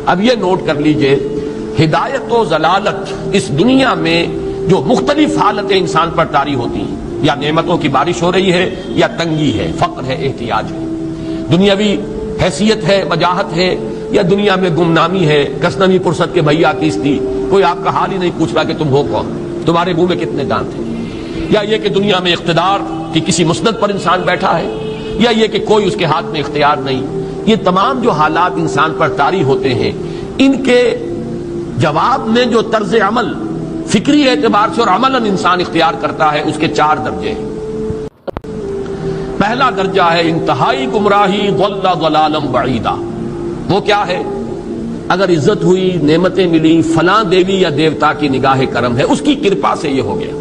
اب یہ نوٹ کر لیجئے، ہدایت و ضلالت اس دنیا میں جو مختلف حالتیں انسان پر طاری ہوتی ہیں، یا نعمتوں کی بارش ہو رہی ہے، یا تنگی ہے، فقر ہے، احتیاج ہے، دنیاوی حیثیت ہے، وجاہت ہے، یا دنیا میں گمنامی ہے، کسنمی پرست کے بھیا کیس تھی، کوئی آپ کا حال ہی نہیں پوچھ رہا کہ تم ہو کون، تمہارے منہ میں کتنے دانت ہیں، یا یہ کہ دنیا میں اقتدار کی کسی مسند پر انسان بیٹھا ہے، یا یہ کہ کوئی اس کے ہاتھ میں اختیار نہیں، یہ تمام جو حالات انسان پر طاری ہوتے ہیں، ان کے جواب میں جو طرز عمل فکری اعتبار سے اور عملاً انسان اختیار کرتا ہے، اس کے 4 درجے ہیں۔ پہلا درجہ ہے انتہائی گمراہی، ضل ضلالا بعیدا۔ وہ کیا ہے؟ اگر عزت ہوئی، نعمتیں ملی، فلاں دیوی یا دیوتا کی نگاہ کرم ہے، اس کی کرپا سے یہ ہو گیا،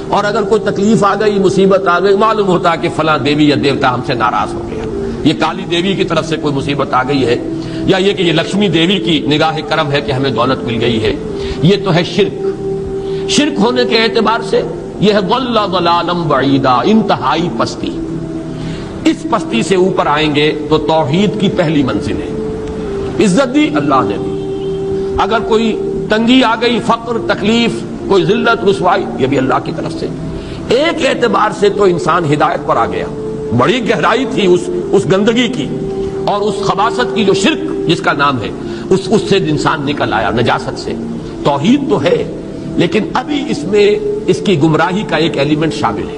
اور اگر کوئی تکلیف آ گئی، مصیبت آ گئی، معلوم ہوتا ہے کہ فلاں دیوی یا دیوتا ہم سے ناراض ہو گیا، یہ کالی دیوی کی طرف سے کوئی مصیبت آ گئی ہے، یا یہ کہ یہ لکشمی دیوی کی نگاہ کرم ہے کہ ہمیں دولت مل گئی ہے۔ یہ تو ہے شرک۔ شرک ہونے کے اعتبار سے یہ ہے ضل ضلالا بعیدا، انتہائی پستی۔ اس پستی سے اوپر آئیں گے تو توحید کی پہلی منزل ہے۔ عزت دی اللہ نے دی، اگر کوئی تنگی آ گئی، فقر، تکلیف، کوئی ذلت، رسوائی، یہ بھی اللہ کی طرف سے۔ ایک اعتبار سے تو انسان ہدایت پر آ گیا، بڑی گہرائی تھی اس گندگی کی اور اس خباثت کی جو شرک جس کا نام ہے، اس سے انسان نکل آیا، نجاست سے۔ توحید تو ہے، لیکن ابھی اس میں اس کی گمراہی کا ایک ایلیمنٹ شامل ہے،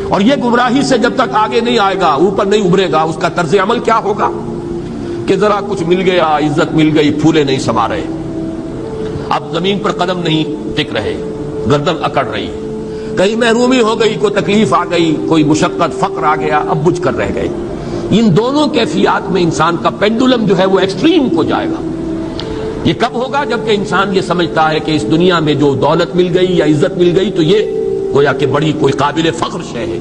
اور یہ گمراہی سے جب تک آگے نہیں آئے گا، اوپر نہیں ابھرے گا، اس کا طرز عمل کیا ہوگا کہ ذرا کچھ مل گیا، عزت مل گئی، پھولے نہیں سما رہے، اب زمین پر قدم نہیں ٹک رہے، گردن اکڑ رہی ہے، کہیں محرومی ہو گئی، کوئی تکلیف آ گئی، کوئی مشقت، فقر آ گیا، اب بجھ کر رہ گئے۔ ان دونوں کیفیات میں انسان کا پینڈولم جو ہے وہ ایکسٹریم کو جائے گا۔ یہ کب ہوگا؟ جبکہ انسان یہ سمجھتا ہے کہ اس دنیا میں جو دولت مل گئی یا عزت مل گئی تو یہ گویا کہ بڑی کوئی قابل فخر شے ہے،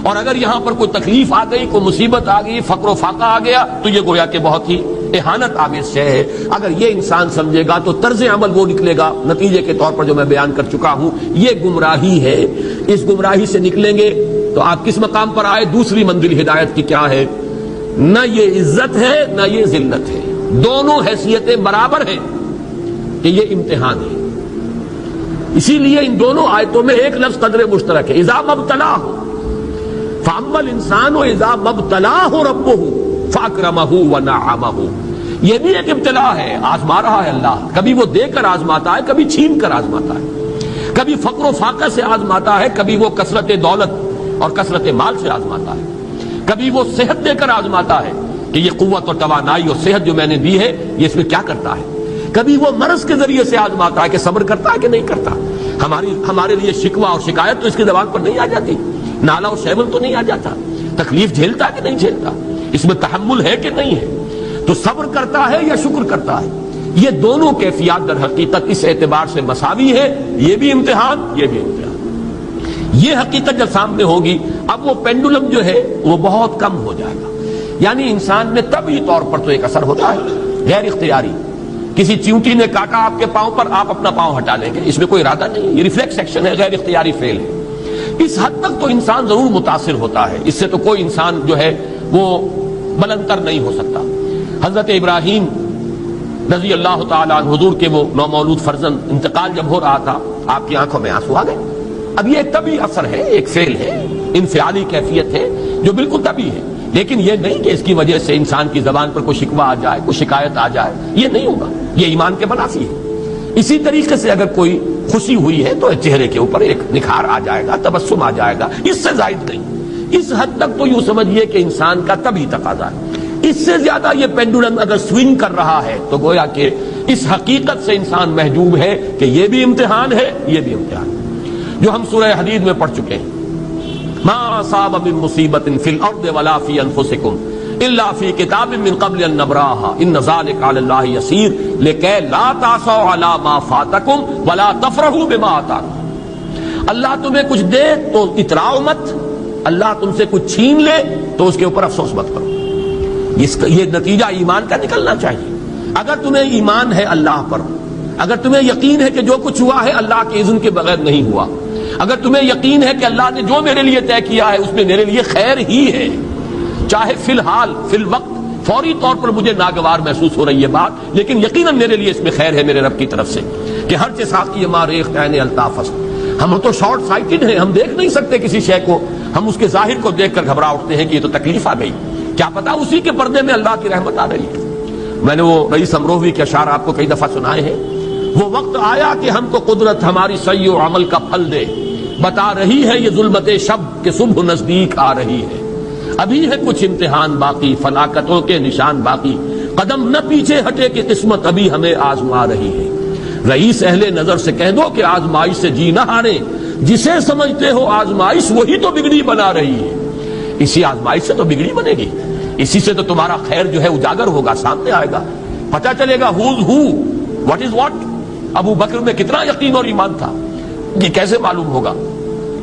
اور اگر یہاں پر کوئی تکلیف آ گئی، کوئی مصیبت آ گئی، فقر و فاقہ آ گیا تو یہ گویا کہ بہت ہی اہانت آمیز شے ہے۔ اگر یہ انسان سمجھے گا تو طرز عمل وہ نکلے گا، نتیجے کے طور پر جو میں بیان کر چکا ہوں، یہ گمراہی ہے۔ اس گمراہی سے نکلیں گے تو آپ کس مقام پر آئے؟ دوسری منزل ہدایت کی کیا ہے؟ نہ یہ عزت ہے نہ یہ ذلت ہے، دونوں حیثیتیں برابر ہیں کہ یہ امتحان ہے۔ اسی لیے ان دونوں آیتوں میں ایک لفظ قدر مشترک ہے، اذا مبتلاہ، فاما الانسان اذا مبتلاہ ربہ فاکرمہ ونعمہ۔ یہ بھی ایک ابتلا ہے، آزما رہا ہے اللہ، کبھی وہ دے کر آزماتا ہے، کبھی چھین کر آزماتا ہے، کبھی فقر و فاقہ سے آزماتا ہے، کبھی وہ کثرت دولت اور کثرت مال سے آزماتا ہے، کبھی وہ صحت دے کر آزماتا ہے کہ یہ قوت اور توانائی اور صحت جو میں نے دی ہے یہ اس میں کیا کرتا ہے، کبھی وہ مرض کے ذریعے سے آزماتا ہے کہ صبر کرتا ہے کہ نہیں کرتا۔ ہمارے لیے شکوہ اور شکایت تو اس کی زبان پر نہیں آ جاتی، نالا اور شیون تو نہیں آ جاتا، تکلیف جھیلتا ہے کہ نہیں جھیلتا، اس میں تحمل ہے کہ نہیں ہے، تو صبر کرتا ہے یا شکر کرتا ہے۔ یہ دونوں کیفیات در حقیقت اس اعتبار سے مساوی ہے، یہ بھی امتحان، یہ بھی امتحان۔ یہ حقیقت جب سامنے ہوگی، اب وہ پینڈولم جو ہے وہ بہت کم ہو جائے گا، یعنی انسان میں طبعی طور پر تو ایک اثر ہوتا ہے غیر اختیاری، کسی چیونٹی نے کاٹا آپ کے پاؤں پر، آپ اپنا پاؤں ہٹا لیں گے، اس میں کوئی ارادہ نہیں، یہ ریفلیکس ایکشن ہے، غیر اختیاری فعل ہے۔ اس حد تک تو انسان ضرور متاثر ہوتا ہے، اس سے تو کوئی انسان جو ہے وہ بلندر نہیں ہو سکتا۔ حضرت ابراہیم رضی اللہ تعالیٰ عنہ، حضور کے وہ نومولود فرزند، انتقال جب ہو رہا تھا، آپ کی آنکھوں میں آنسو آ گئے۔ اب یہ ایک طبعی اثر ہے، ایک فعل ہے، انفعالی کیفیت ہے جو بالکل طبعی ہے، لیکن یہ نہیں کہ اس کی وجہ سے انسان کی زبان پر کوئی شکوہ آ جائے، کوئی شکایت آ جائے، یہ نہیں ہوگا، یہ ایمان کے منافی ہے۔ اسی طریقے سے اگر کوئی خوشی ہوئی ہے تو چہرے کے اوپر ایک نکھار آ جائے گا، تبسم آ جائے گا، اس سے زائد نہیں۔ اس حد تک تو یوں سمجھیے کہ انسان کا طبعی تقاضا ہے۔ اس سے زیادہ یہ پینڈولم اگر سوئنگ کر رہا ہے تو گویا کہ اس حقیقت سے انسان محجوب ہے کہ یہ بھی امتحان ہے، یہ بھی امتحان ہے، جو ہم سورہ حدید میں پڑھ چکے ہیں۔ ما اصاب من مصیبت فی الارض ولا فی انفسکم الا فی کتاب من قبل ان نبراها ان ذلک علی اللہ یسیر لکی لا تعصوا علی ما فاتکم ولا تفرحوا بما آتاکم۔ اللہ تمہیں کچھ دے تو اتراؤ مت، اللہ تم سے کچھ چھین لے تو اس کے اوپر افسوس مت کرو۔ یہ نتیجہ ایمان کا نکلنا چاہیے۔ اگر تمہیں ایمان ہے اللہ پر، اگر تمہیں یقین ہے کہ جو کچھ ہوا ہے اللہ کے اذن کے بغیر نہیں ہوا، اگر تمہیں یقین ہے کہ اللہ نے جو میرے لیے طے کیا ہے اس میں میرے لیے خیر ہی ہے، چاہے فی الحال فی الوقت فوری طور پر مجھے ناگوار محسوس ہو رہی ہے بات، لیکن یقیناً میرے لیے اس میں خیر ہے میرے رب کی طرف سے کہ ہر کے ساتھ یہ ماریخ عین الطاف، ہم تو شارٹ سائٹڈ ہیں، ہم دیکھ نہیں سکتے کسی شے کو، ہم اس کے ظاہر کو دیکھ کر گھبرا اٹھتے ہیں کہ یہ تو تکلیف آ گئی، کیا پتا اسی کے پردے میں اللہ کی رحمت آ رہی ہے۔ میں نے وہ رئیس امروہوی کے اشعار آپ کو کئی دفعہ سنائے ہیں، وہ وقت آیا کہ ہم کو قدرت ہماری سعی و عمل کا پھل دے، بتا رہی ہے یہ ظلمت شب کہ صبح نزدیک آ رہی ہے، ابھی ہے کچھ امتحان باقی، فلاکتوں کے نشان باقی، قدم نہ پیچھے ہٹے کہ قسمت ابھی ہمیں آزما رہی ہے۔ رئیس اہل نظر سے کہہ دو کہ آزمائش سے جی نہ ہارے، جسے سمجھتے ہو آزمائش وہی تو بگڑی بنا رہی ہے۔ اسی آزمائش سے تو بگڑی بنے گی، اسی سے تو تمہارا خیر جو ہے اجاگر ہوگا، سامنے آئے گا، پتہ چلے گا who's who, what is what۔ ابو بکر میں کتنا یقین اور ایمان تھا، یہ کیسے معلوم ہوگا؟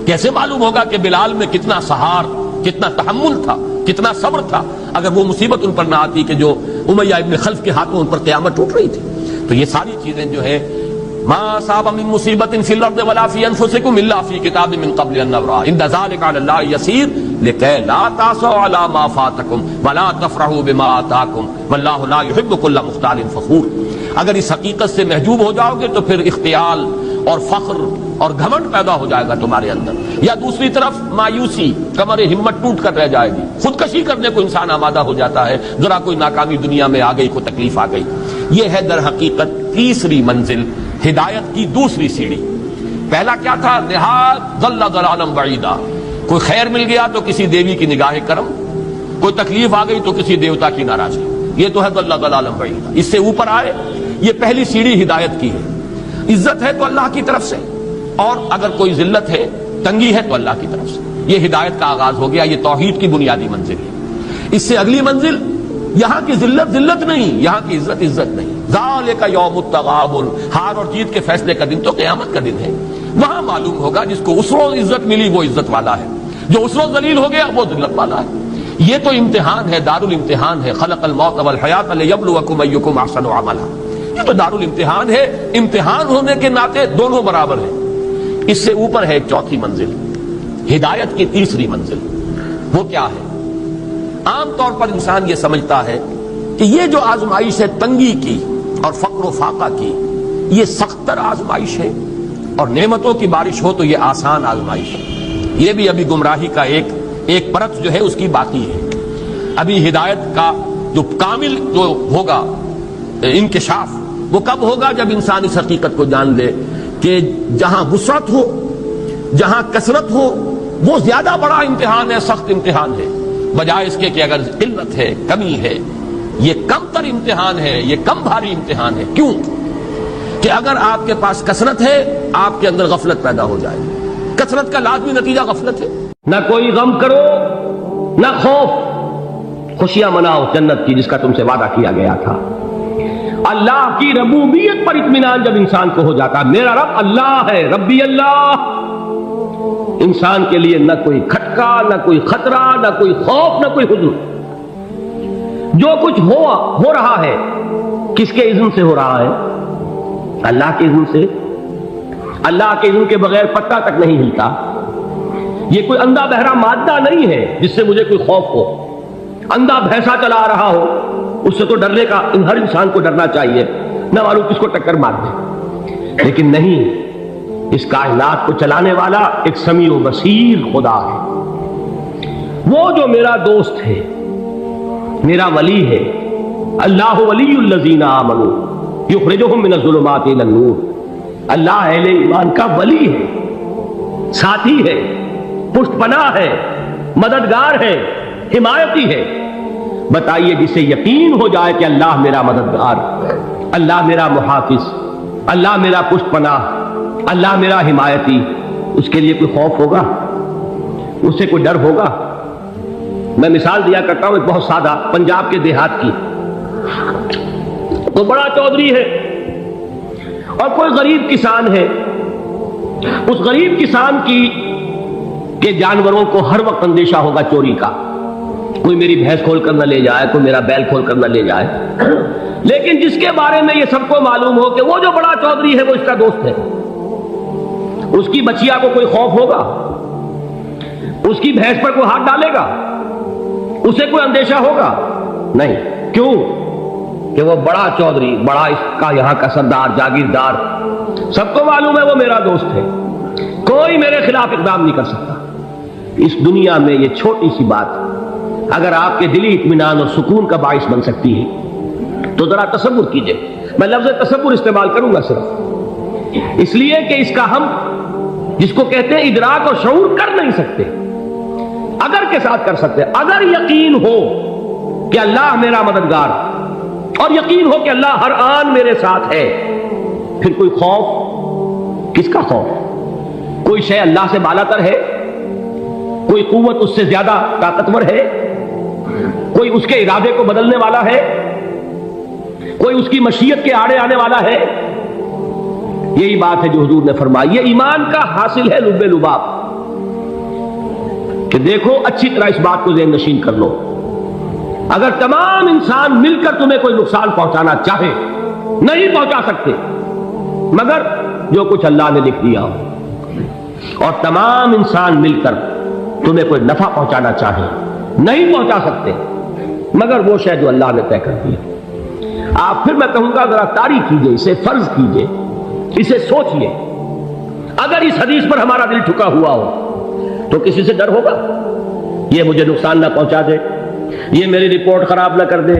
کیسے معلوم ہوگا کہ بلال میں کتنا سہار، کتنا تحمل تھا، کتنا صبر تھا، اگر وہ مصیبت ان پر نہ آتی کہ جو امیہ ابن خلف کے ہاتھوں ان پر قیامت ٹوٹ رہی تھی۔ تو یہ ساری چیزیں جو ہے ما اصاب من مصیبت فی الارض ولا فی انفسکم الا فی کتاب من قبل ان نبرأ ان ذلک علی اللہ یسیر لکی لا تأسوا علی ما فاتکم ولا تفرحوا بما آتاکم واللہ لا یحب کل مختال فخور۔ اگر اس حقیقت سے محجوب ہو جاؤ گے تو پھر اختیال اور فخر اور گھمنڈ پیدا ہو جائے گا تمہارے اندر، یا دوسری طرف مایوسی، کمر ہمت ٹوٹ کر رہ جائے گی، خودکشی کرنے کو انسان آمادہ ہو جاتا ہے، ذرا کوئی ناکامی دنیا میں آ گئی، کوئی تکلیف آ گئی۔ یہ ہے در حقیقت تیسری منزل، ہدایت کی دوسری سیڑھی۔ پہلا کیا تھا؟ نہایت ضل ضلالا بعیدا، کوئی خیر مل گیا تو کسی دیوی کی نگاہ کرم، کوئی تکلیف آ گئی تو کسی دیوتا کی ناراضگی، یہ تو ہے ضل ضلالا بعیدا۔ اس سے اوپر آئے، یہ پہلی سیڑھی ہدایت کی ہے۔ عزت ہے تو اللہ کی طرف سے، اور اگر کوئی ذلت ہے، تنگی ہے تو اللہ کی طرف سے، یہ ہدایت کا آغاز ہو گیا، یہ توحید کی بنیادی منزل ہے۔ اس سے اگلی منزل، یہاں کی ذلت ذلت نہیں، یہاں کی عزت عزت نہیں، ذالک یوم التغابن، ہار اور جیت کے فیصلے کا دن تو قیامت کا دن ہے، وہاں معلوم ہوگا جس کو اس روز عزت ملی وہ عزت والا ہے، جو اس روز ذلیل ہو گیا وہ ذلت والا ہے۔ یہ تو امتحان ہے، دار الامتحان ہے، خلق الموت والحیات لیبلوکم ایکم احسن عملا، یہ تو دار الامتحان ہے، امتحان ہونے کے ناطے دونوں برابر ہیں۔ اس سے اوپر ہے ایک چوتھی منزل، ہدایت کی تیسری منزل، وہ کیا ہے؟ عام طور پر انسان یہ سمجھتا ہے کہ یہ جو آزمائش ہے تنگی کی اور فقر و فاقہ کی، یہ سخت تر آزمائش ہے، اور نعمتوں کی بارش ہو تو یہ آسان آزمائش ہے۔ یہ بھی ابھی گمراہی کا ایک پرت جو ہے اس کی باقی ہے۔ ابھی ہدایت کا جو کامل جو ہوگا انکشاف وہ کب ہوگا؟ جب انسان اس حقیقت کو جان لے کہ جہاں وسعت ہو، جہاں کثرت ہو، وہ زیادہ بڑا امتحان ہے، سخت امتحان ہے، بجائے اس کے کہ اگر قلت ہے، کمی ہے، یہ کم تر امتحان ہے، یہ کم بھاری امتحان ہے۔ کیوں؟ کہ اگر آپ کے پاس کثرت ہے، آپ کے اندر غفلت پیدا ہو جائے گی۔ کثرت کا لازمی نتیجہ غفلت ہے۔ نہ کوئی غم کرو، نہ خوف، خوشیاں مناؤ جنت کی جس کا تم سے وعدہ کیا گیا تھا۔ اللہ کی ربوبیت پر اطمینان جب انسان کو ہو جاتا، میرا رب اللہ ہے، ربی اللہ، انسان کے لیے نہ کوئی کھٹکا، نہ کوئی خطرہ، نہ کوئی خوف، نہ کوئی حزن۔ جو کچھ ہو رہا ہے کس کے اذن سے ہو رہا ہے؟ اللہ کے اذن سے۔ اللہ کے اذن کے بغیر پتا تک نہیں ہلتا۔ یہ کوئی اندھا بہرا مادہ نہیں ہے جس سے مجھے کوئی خوف ہو۔ اندھا بھینسا چلا رہا ہو اس سے تو ڈرنے کا ہر انسان کو ڈرنا چاہیے، نہ معلوم کس کو ٹکر مار دے، لیکن نہیں، اس کائنات کو چلانے والا ایک سمیع و بصیر خدا ہے، وہ جو میرا دوست ہے، میرا ولی ہے۔ اللہ ولی الذین آمنوا یخرجہم من الظلمات الی النور، اللہ اہل ایمان کا ولی ہے، ساتھی ہے، پشت پناہ ہے، مددگار ہے، حمایتی ہے۔ بتائیے جسے یقین ہو جائے کہ اللہ میرا مددگار، اللہ میرا محافظ، اللہ میرا پشت پناہ، اللہ میرا حمایتی، اس کے لیے کوئی خوف ہوگا؟ اس سے کوئی ڈر ہوگا؟ میں مثال دیا کرتا ہوں ایک بہت سادہ، پنجاب کے دیہات کی۔ تو بڑا چودھری ہے اور کوئی غریب کسان ہے، اس غریب کسان کے جانوروں کو ہر وقت اندیشہ ہوگا چوری کا، کوئی میری بھینس کھول کر نہ لے جائے، کوئی میرا بیل کھول کر نہ لے جائے۔ لیکن جس کے بارے میں یہ سب کو معلوم ہو کہ وہ جو بڑا چودھری ہے وہ اس کا دوست ہے، اس کی بچیا کو کوئی خوف ہوگا؟ اس کی بھینس پر کوئی ہاتھ ڈالے گا؟ اسے کوئی اندیشہ ہوگا؟ نہیں. کیوں؟ کہ وہ بڑا چودھری، بڑا اس کا یہاں کا سردار، جاگیردار، سب کو معلوم ہے وہ میرا دوست ہے، کوئی میرے خلاف اقدام نہیں کر سکتا. اس دنیا میں یہ چھوٹی سی بات اگر آپ کے دلی اطمینان اور سکون کا باعث بن سکتی ہے تو ذرا تصور کیجئے. میں لفظ تصور استعمال کروں گا صرف اس لیے کہ اس کا ہم جس کو کہتے ہیں ادراک اور شعور کر نہیں سکتے. اگر کے ساتھ کر سکتے، اگر یقین ہو کہ اللہ میرا مددگار اور یقین ہو کہ اللہ ہر آن میرے ساتھ ہے، پھر کوئی خوف کس کا خوف؟ کوئی شے اللہ سے بالاتر ہے؟ کوئی قوت اس سے زیادہ طاقتور ہے؟ کوئی اس کے ارادے کو بدلنے والا ہے؟ کوئی اس کی مشیت کے آڑے آنے والا ہے؟ یہی بات ہے جو حضور نے فرمائی. یہ ایمان کا حاصل ہے لب لباب کہ دیکھو اچھی طرح اس بات کو ذہن نشین کر لو. اگر تمام انسان مل کر تمہیں کوئی نقصان پہنچانا چاہے نہیں پہنچا سکتے مگر جو کچھ اللہ نے لکھ دیا ہو، اور تمام انسان مل کر تمہیں کوئی نفع پہنچانا چاہے نہیں پہنچا سکتے مگر وہ شے جو اللہ نے طے کر دیا. آپ پھر میں کہوں گا ذرا تاریخ کیجئے، اسے فرض کیجئے، اسے سوچئے. اگر اس حدیث پر ہمارا دل ٹھکا ہوا ہو تو کسی سے ڈر ہوگا؟ یہ مجھے نقصان نہ پہنچا دے، یہ میری رپورٹ خراب نہ کر دے،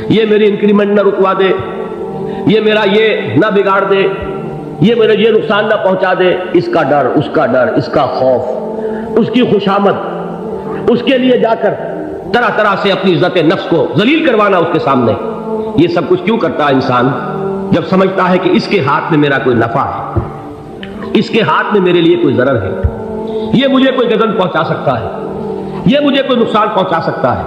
یہ میری انکریمنٹ نہ رکوا دے، یہ میرا یہ نہ بگاڑ دے، یہ میرا یہ نقصان نہ پہنچا دے. اس کا ڈر، اس کا ڈر، اس کا خوف، اس کی خوشامد، اس کے لیے جا کر طرح طرح سے اپنی عزت نفس کو ذلیل کروانا اس کے سامنے. یہ سب کچھ کیوں کرتا ہے انسان؟ جب سمجھتا ہے کہ اس کے ہاتھ میں میرا کوئی نفع ہے، اس کے ہاتھ میں میرے لیے کوئی ضرر ہے، یہ مجھے کوئی غضب پہنچا سکتا ہے، یہ مجھے کوئی نقصان پہنچا سکتا ہے،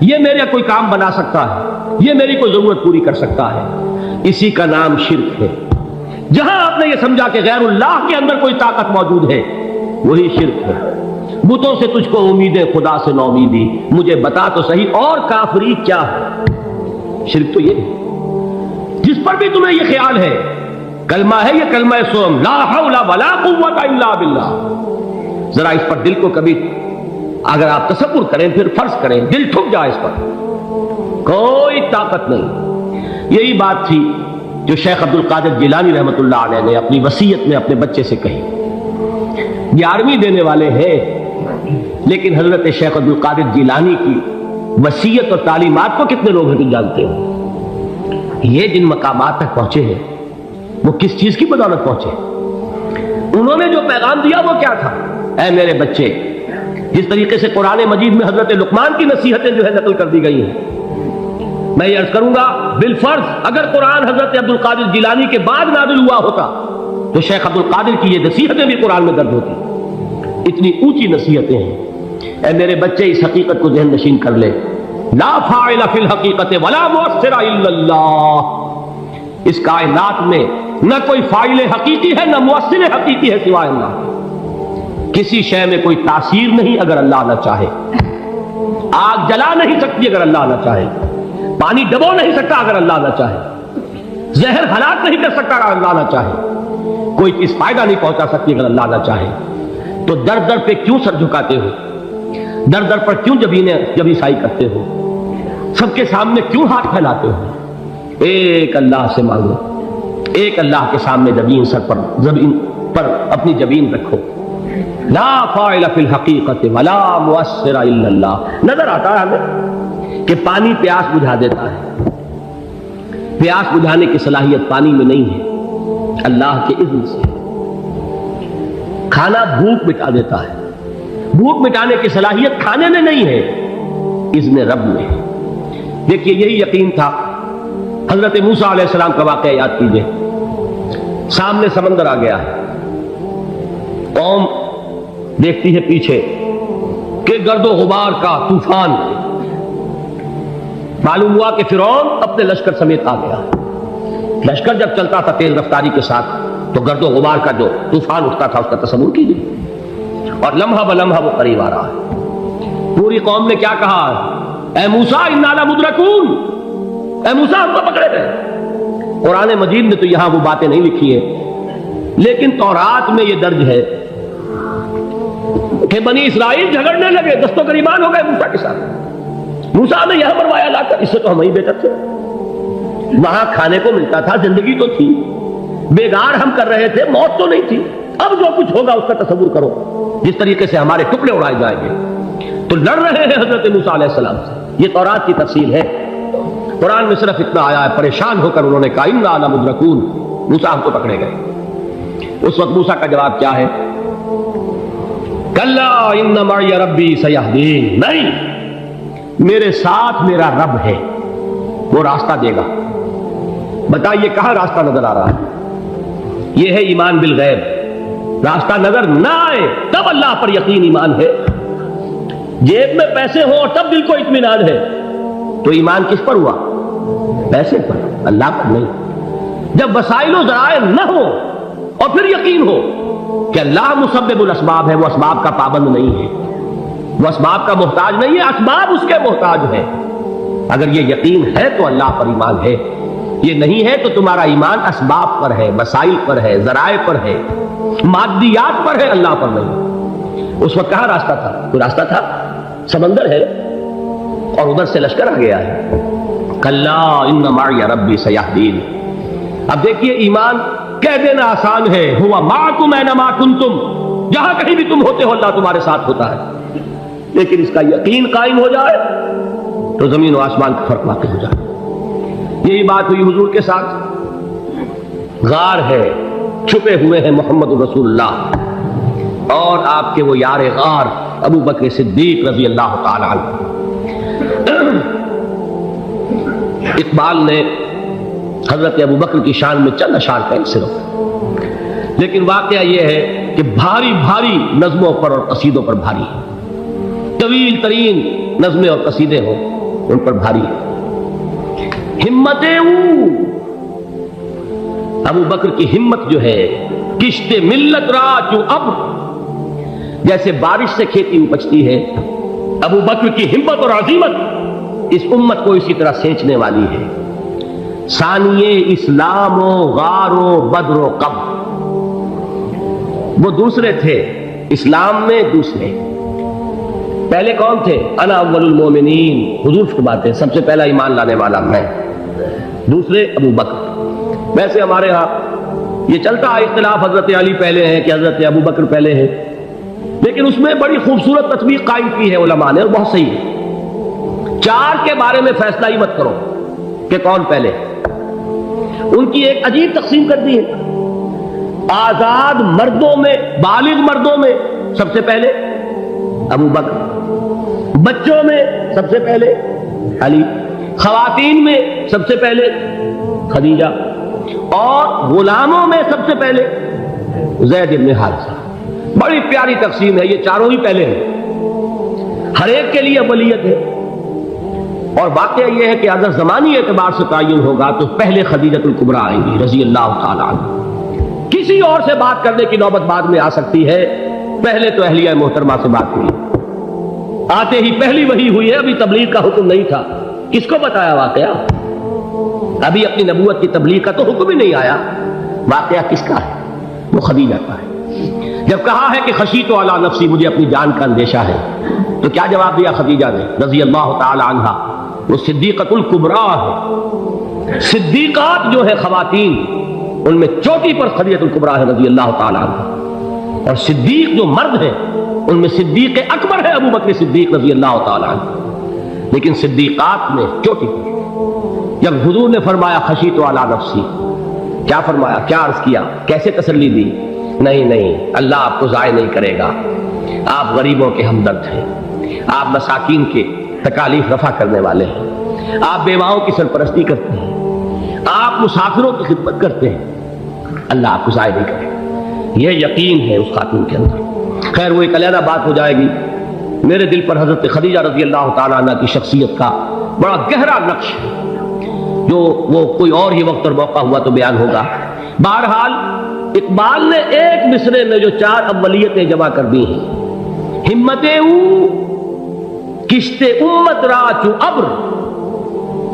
یہ میرا کوئی کام بنا سکتا ہے، یہ میری کوئی ضرورت پوری کر سکتا ہے. اسی کا نام شرک ہے. جہاں آپ نے یہ سمجھا کہ غیر اللہ کے اندر کوئی طاقت موجود ہے وہی شرک ہے. بتوں سے تجھ کو امیدیں، خدا سے نو امیدی، مجھے بتا تو صحیح اور کافری کیا ہے؟ شرک تو یہ ہے. جس پر بھی تمہیں یہ خیال ہے کلمہ ہے، یہ کلمہ سوم لا حول ولا قوت الا باللہ. ذرا اس پر دل کو کبھی اگر آپ تصور کریں، پھر فرض کریں، دل ٹھک جائے اس پر، کوئی طاقت نہیں. یہی بات تھی جو شیخ عبد القادر جیلانی رحمۃ اللہ علیہ نے اپنی وصیت میں اپنے بچے سے کہی. 11ویں دینے والے ہیں لیکن حضرت شیخ عبد القادر جیلانی کی وصیت اور تعلیمات کو کتنے لوگ ہیں جانتے ہو؟ یہ جن مقامات تک پہنچے ہیں وہ کس چیز کی بدولت پہنچے؟ انہوں نے جو پیغام دیا وہ کیا تھا؟ اے میرے بچے، جس طریقے سے قرآن مجید میں حضرت لقمان کی نصیحتیں جو ہے نقل کر دی گئی ہیں، میں یہ عرض کروں گا بالفرض اگر قرآن حضرت عبد القادر جیلانی کے بعد نازل ہوا ہوتا تو شیخ عبد القادر کی یہ نصیحتیں بھی قرآن میں درج ہوتی. اتنی اونچی نصیحتیں ہیں. اے میرے بچے، اس حقیقت کو ذہن نشین کر لے، لا فاعل فی الحقیقت ولا مؤثر الا اللہ. اس کائنات میں نہ کوئی فاعل حقیقی ہے نہ مؤثر حقیقی ہے سوائے اللہ. کسی شے میں کوئی تاثیر نہیں اگر اللہ نہ چاہے. آگ جلا نہیں سکتی اگر اللہ نہ چاہے. پانی ڈبو نہیں سکتا اگر اللہ نہ چاہے. زہر ہلاک نہیں کر سکتا اگر اللہ نہ چاہے. کوئی چیز فائدہ نہیں پہنچا سکتی اگر اللہ نہ چاہے. تو در در پہ کیوں سر جھکاتے ہو؟ در در پر کیوں جب عیسائی کرتے ہو؟ سب کے سامنے کیوں ہاتھ پھیلاتے ہو؟ ایک اللہ سے مانگو، ایک اللہ کے سامنے زمین پر اپنی جبین رکھو. لا فاعل فی الحقیقت ولا مؤثر الا اللہ. نظر آتا ہے ہمیں کہ پانی پیاس بجھا دیتا ہے. پیاس بجھانے کی صلاحیت پانی میں نہیں ہے، اللہ کے اذن سے. کھانا بھوک مٹا دیتا ہے، بھوک مٹانے کی صلاحیت کھانے میں نہیں ہے، اذن رب میں. دیکھیے یہی یقین تھا. حضرت موسیٰ علیہ السلام کا واقعہ یاد کیجئے. سامنے سمندر آ گیا ہے، قوم دیکھتی ہے پیچھے کہ گرد و غبار کا طوفان. معلوم ہوا کہ فرعون اپنے لشکر سمیت آ گیا. لشکر جب چلتا تھا تیز رفتاری کے ساتھ تو گرد و غبار کا جو طوفان اٹھتا تھا اس کا تصور کیجیے. اور لمحہ بلمحہ وہ قریب آ رہا ہے. پوری قوم نے کیا کہا؟ اے موسیٰ انا لمدرکون، اے موسیٰ ہم کو پکڑے گئے. قرآن مجید میں تو یہاں وہ باتیں نہیں لکھی ہیں لیکن تورات میں یہ درج ہے کہ بنی اسرائیل جھگڑنے لگے، دست و گریبان ہو گئے موسیٰ کے ساتھ. موسیٰ نے یہاں مروایا لا کر، اس سے تو ہم ہی بہتر تھے، وہاں کھانے کو ملتا تھا، زندگی تو تھی، بیگار ہم کر رہے تھے، موت تو نہیں تھی۔ اب جو کچھ ہوگا اس کا تصور کرو، جس طریقے سے ہمارے ٹکڑے اڑائے جائیں گے۔ تو لڑ رہے ہیں حضرت موسیٰ علیہ السلام سے، یہ تورات کی تفصیل ہے۔ قرآن میں صرف اتنا آیا ہے، پریشان ہو کر انہوں نے کہا انا لمدرکون، موسیٰ ہم کو پکڑے گئے۔ اس وقت موسیٰ کا جواب کیا ہے؟ کلا ان معی ربی سیہدین، نہیں، میرے ساتھ میرا رب ہے، وہ راستہ دے گا۔ بتائیے کہاں راستہ نظر آ رہا ہے؟ یہ ہے ایمان بالغیب۔ راستہ نظر نہ آئے تب اللہ پر یقین ایمان ہے۔ جیب میں پیسے ہوں اور تب دل کو اطمینان ہے، تو ایمان کس پر ہوا؟ پیسے پر، اللہ پر نہیں۔ جب وسائل و ذرائع نہ ہو اور پھر یقین ہو کہ اللہ مسبب الاسباب ہے، وہ اسباب کا پابند نہیں ہے، وہ اسباب کا محتاج نہیں ہے، اسباب اس کے محتاج ہے۔ اگر یہ یقین ہے تو اللہ پر ایمان ہے، یہ نہیں ہے تو تمہارا ایمان اسباب پر ہے، وسائل پر ہے، ذرائع پر ہے، مادیات پر ہے، اللہ پر نہیں۔ اس وقت کہاں راستہ تھا؟ کوئی راستہ تھا؟ سمندر ہے اور ادھر سے لشکر آ گیا ہے۔ کلا ان معی ربی سیہدین۔ اب دیکھیے ایمان کہہ دینا آسان ہے، ہوا معکم اینما کنتم، جہاں کہیں بھی تم ہوتے ہو اللہ تمہارے ساتھ ہوتا ہے، لیکن اس کا یقین قائم ہو جائے تو زمین و آسمان کا فرق واقع ہو جائے۔ یہی بات ہوئی حضور کے ساتھ۔ غار ہے، چھپے ہوئے ہیں محمد رسول اللہ اور آپ کے وہ یار غار ابو بکر صدیق رضی اللہ تعالی عنہ۔ اقبال نے حضرت ابو بکر کی شان میں چند اشعار کہیں صرف، لیکن واقعہ یہ ہے کہ بھاری بھاری نظموں پر اور قصیدوں پر بھاری ہے، طویل ترین نظمیں اور قصیدے ہوں ان پر بھاری ہے۔ ہمتیں ابو بکر کی ہمت جو ہے، کشت ملت را جو ابر، جیسے بارش سے کھیتی اپجتی ہے، ابو بکر کی ہمت اور عظیمت اس امت کو اسی طرح سینچنے والی ہے۔ ثانیے اسلام و غار و بدر و قبر، وہ دوسرے تھے اسلام میں، دوسرے پہلے کون تھے؟ انا اول المومنین، حضور فرماتے ہیں سب سے پہلا ایمان لانے والا میں، دوسرے ابو بکر۔ ویسے ہمارے ہاں یہ چلتا ہے اختلاف، حضرت علی پہلے ہیں کہ حضرت ابو بکر پہلے ہیں، لیکن اس میں بڑی خوبصورت تطبیق قائم کی ہے علماء نے، اور بہت صحیح ہے۔ چار کے بارے میں فیصلہ ہی مت کرو کہ کون پہلے، ان کی ایک عجیب تقسیم کر دی ہے۔ آزاد مردوں میں، بالغ مردوں میں سب سے پہلے ابو بکر، بچوں میں سب سے پہلے علی، خواتین میں سب سے پہلے خدیجہ، اور غلاموں میں سب سے پہلے زید بن حارثہ۔ بڑی پیاری تقسیم ہے، یہ چاروں ہی پہلے ہیں، ہر ایک کے لیے اولیت ہے۔ اور واقعہ یہ ہے کہ اگر زمانی اعتبار سے تعین ہوگا تو پہلے خدیجۃ الکبریٰ آئیں گی رضی اللہ تعالی عنہ۔ کسی اور سے بات کرنے کی نوبت بعد میں آ سکتی ہے، پہلے تو اہلیہ محترمہ سے بات ہوئی، آتے ہی پہلی وحی ہوئی ہے، ابھی تبلیغ کا حکم نہیں تھا۔ کس کو بتایا واقعہ؟ ابھی اپنی نبوت کی تبلیغ کا تو حکم ہی نہیں آیا۔ واقعہ کس کا ہے؟ وہ خدیجہ کا ہے۔ جب کہا ہے کہ خشیت علی نفسی، مجھے اپنی جان کا اندیشہ ہے، تو کیا جواب دیا خدیجہ نے رضی اللہ تعالی عنہا؟ وہ صدیقۃ الکبریٰ ہے۔ صدیقات جو ہے خواتین، ان میں چوٹی پر خدیجۃ الکبریٰ ہے رضی اللہ تعالی عنہ، اور صدیق جو مرد ہیں ان میں صدیق اکبر ہے ابو بکر صدیق رضی اللہ تعالی عنہ، لیکن صدیقات میں چوٹی پر۔ جب حضور نے فرمایا خشیت علی نفسی، کیا فرمایا؟ کیا عرض کیا؟ کیسے تسلی دی؟ نہیں، اللہ آپ کو ضائع نہیں کرے گا، آپ غریبوں کے ہمدرد ہیں، آپ مساکین کے تکالیف رفع کرنے والے ہیں، آپ بیواؤں کی سرپرستی کرتے ہیں، آپ مسافروں کی خدمت کرتے ہیں، اللہ آپ کو ضائع نہیں کرے گا۔ یہ یقین ہے اس خاتون کے اندر۔ خیر وہ ایک علیحدہ بات ہو جائے گی۔ میرے دل پر حضرت خدیجہ رضی اللہ تعالیٰ عنہ کی شخصیت کا بڑا گہرا نقش ہے، جو وہ کوئی اور ہی وقت اور موقع ہوا تو بیان ہوگا۔ بہرحال اقبال نے ایک مصرے میں جو چار اولیتیں جمع کر دی ہیں، ہمتیں کشت امت را چو ابر،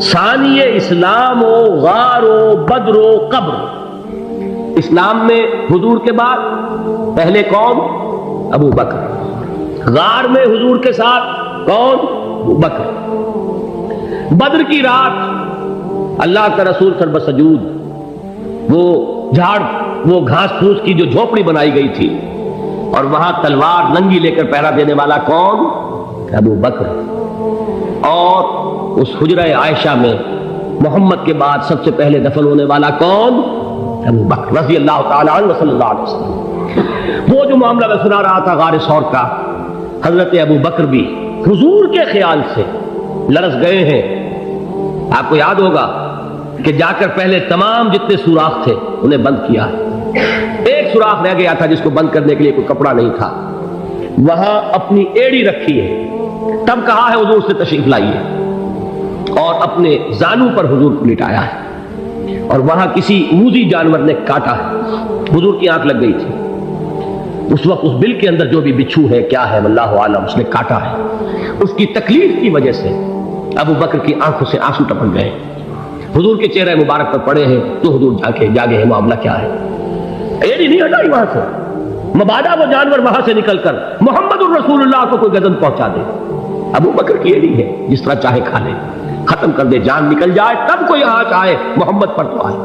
ثانی اسلام و غار و بدر و قبر۔ اسلام میں حضور کے بعد پہلے کون؟ ابو بکر۔ غار میں حضور کے ساتھ کون؟ ابو بکر۔ بدر کی رات اللہ کا رسول سر بسجود وہ گھاس پھوس کی جو جھوپڑی بنائی گئی تھی، اور وہاں تلوار ننگی لے کر پہرا دینے والا کون؟ ابو بکر. اور اس حجرہ عائشہ میں محمد کے بعد سب سے پہلے دفن ہونے والا کون؟ ابو بکر رضی اللہ تعالی عنہ صلی اللہ علیہ وسلم. وہ جو معاملہ میں سنا رہا تھا غار ثور کا، حضرت ابو بکر بھی حضور کے خیال سے لرز گئے ہیں. آپ کو یاد ہوگا کہ جا کر پہلے تمام جتنے سوراخ تھے انہیں بند کیا ہے. ایک سوراخ رہ گیا تھا جس کو بند کرنے کے لیے کوئی کپڑا نہیں تھا، وہاں اپنی ایڑی رکھی ہے، تب کہا ہے حضور سے تشریف لائیے، اور اپنے زانو پر حضور کو لٹایا ہے، اور وہاں کسی موذی جانور نے کاٹا ہے، حضور کی آنکھ لگ گئی تھی. اس وقت اس بل کے اندر جو بھی بچھو ہے کیا ہے واللہ عالم، اس نے کاٹا ہے. اس کی تکلیف کی وجہ سے ابو بکر کی آنکھوں سے آنسو ٹپک گئے. حضور کے چہرے مبارک پر پڑے ہیں تو حضور جاگے ہیں، معاملہ کیا ہے؟ ایڑی نہیں ہٹائی وہاں سے، مبادا وہ جانور وہاں سے نکل کر محمد الرسول اللہ کو کوئی گزن پہنچا دے. ابو بکر کی ایڑی ہے، جس طرح چاہے کھا لے، ختم کر دے، جان نکل جائے تب کوئی آنچ آئے محمد پر تو آئے،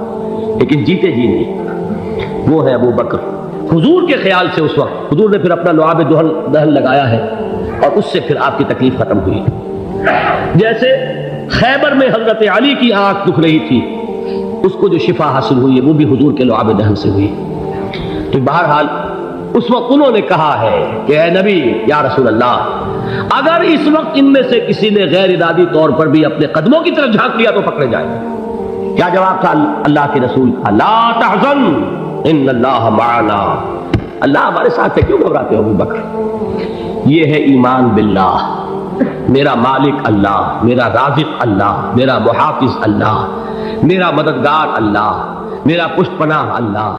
لیکن جیتے جی نہیں. وہ ہے ابو بکر. حضور کے خیال سے اس وقت حضور نے پھر اپنا لعاب دہن لگایا ہے، اور اس سے پھر آپ کی تکلیف ختم ہوئی. جیسے خیبر میں حضرت علی کی آنکھ دکھ رہی تھی، اس کو جو شفا حاصل ہوئی ہے وہ بھی حضور کے لعاب دہن سے ہوئی. تو بہرحال اس وقت انہوں نے کہا ہے کہ اے نبی یا رسول اللہ، اگر اس وقت ان میں سے کسی نے غیر ارادی طور پر بھی اپنے قدموں کی طرف جھانک لیا تو پکڑے جائیں. کیا جواب تھا اللہ کے رسول کا؟ لا تحزن ان اللہ معنا. اللہ ہمارے ساتھ ہے، کیوں گھبراتے ہو ابو بکر؟ یہ ہے ایمان باللہ، میرا مالک اللہ، میرا رازق اللہ، میرا محافظ اللہ، میرا مددگار اللہ، میرا پشت پناہ اللہ.